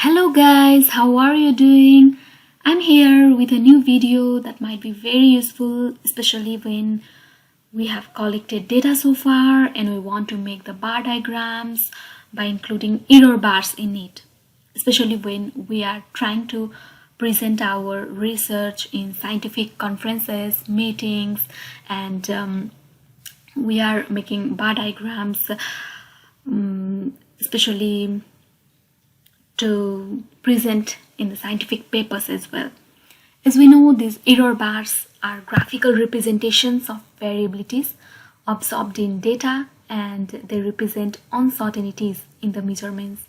Hello guys, how are you doing? I'm here with a new video that might be very useful, especially when we have collected data so far and we want to make the bar diagrams by including error bars in it, especially when we are trying to present our research in scientific conferences, meetings, and we are making bar diagrams, especially to present in the scientific papers as well. As we know, these error bars are graphical representations of variabilities absorbed in data, and they represent uncertainties in the measurements.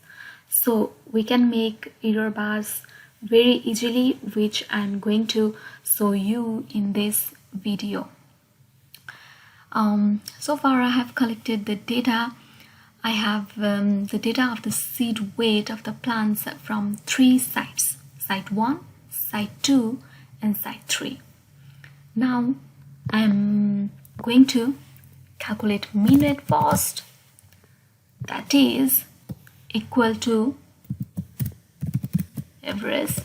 So we can make error bars very easily, which I'm going to show you in this video. So far I have collected the data. I have the data of the seed weight of the plants from 3 sites: site 1, site 2, and site 3. Now I'm going to calculate mean weight first, that is equal to average,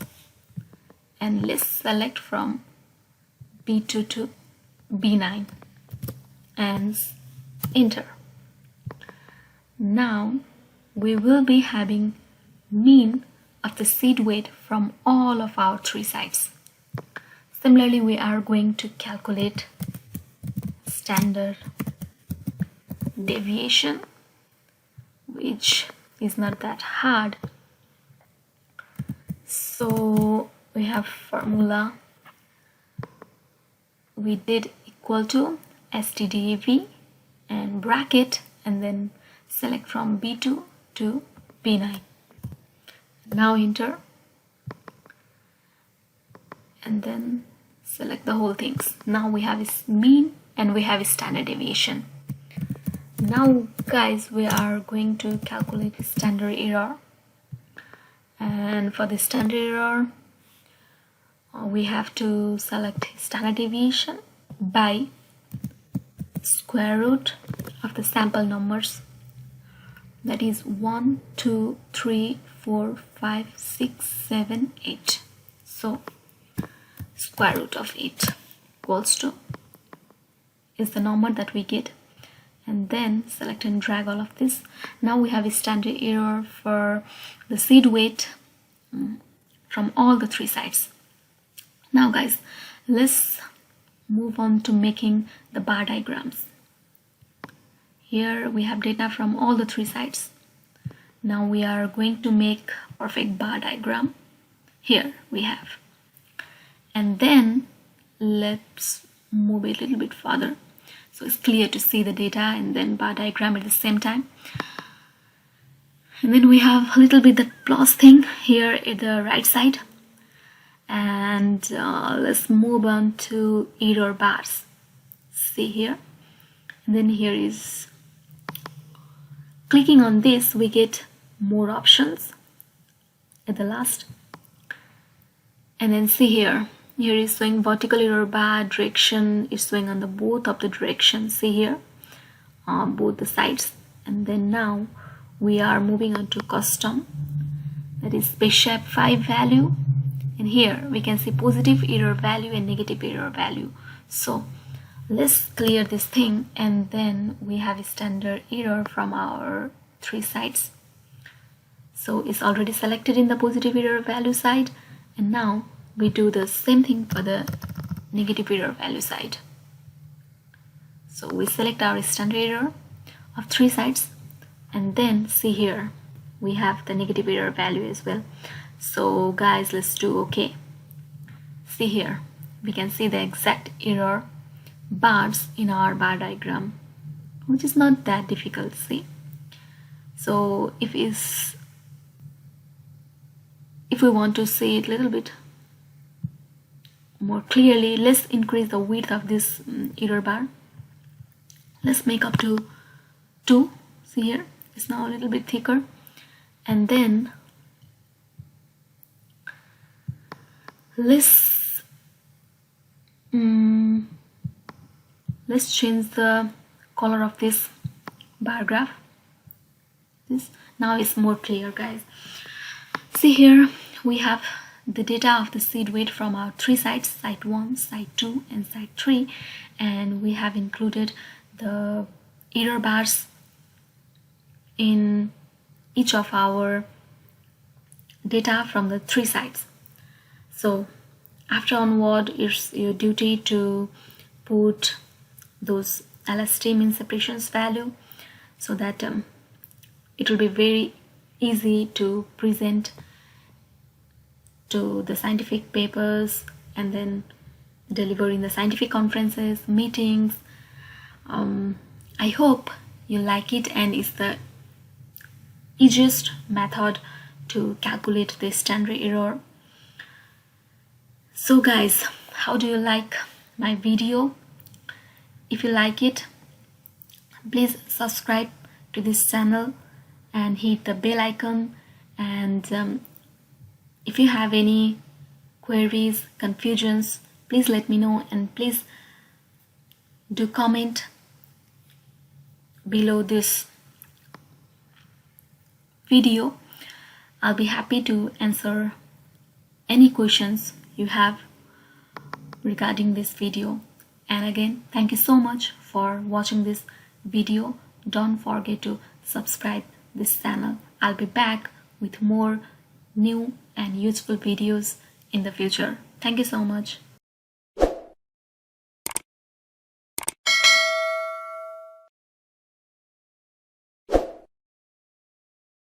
and let's select from B2 to B9 and enter. Now we will be having mean of the seed weight from all of our 3 sites. Similarly, we are going to calculate standard deviation, which is not that hard. So we have formula, we did equal to STDAV and bracket, and then select from B2 to B9. Now enter, and then select the whole things. Now we have its mean and we have its standard deviation. Now guys, we are going to calculate the standard error, and for the standard error we have to select standard deviation by square root of the sample numbers, that is 1, 2, 3, 4, 5, 6, 7, 8. So square root of 8 equals to is the number that we get, and then select and drag all of this. Now we have a standard error for the seed weight from all the 3 sites. Now guys, let's move on to making the bar diagrams. Here we have data from all the 3 sites. Now we are going to make perfect bar diagram. Here we have, and then let's move it a little bit further so it's clear to see the data and then bar diagram at the same time. And then we have a little bit the plus thing here at the right side, and let's move on to error bars. See here, and then here is, clicking on this we get more options at the last, and then see here is showing vertical error bar, direction is showing on the both of the directions. See here, both the sides. And then now we are moving on to custom, that is spaceship 5 value, and here we can see positive error value and negative error value. So let's clear this thing, and then we have a standard error from our 3 sites. So it's already selected in the positive error value side, and now we do the same thing for the negative error value side. So we select our standard error of 3 sites, and then see here we have the negative error value as well. So guys, let's do OK. See here, we can see the exact error bars in our bar diagram, which is not that difficult. See, so if we want to see it a little bit more clearly, let's increase the width of this error bar. Let's make up to 2. See here, it's now a little bit thicker, and then let's change the color of this bar graph. This now is more clear, guys. See here, we have the data of the seed weight from our three sites, site 1, site 2 and site 3, and we have included the error bars in each of our data from the three sites. So after onward, it's your duty to put those LST mean separations value so that it will be very easy to present to the scientific papers and then deliver in the scientific conferences, meetings. I hope you like it, and it's the easiest method to calculate the standard error. So guys, how do you like my video? If you like it, please subscribe to this channel and hit the bell icon. And if you have any queries, confusions, please let me know, and please do comment below this video. I'll be happy to answer any questions you have regarding this video. And again, thank you so much for watching this video. Don't forget to subscribe this channel. I'll be back with more new and useful videos in the future. Thank you so much.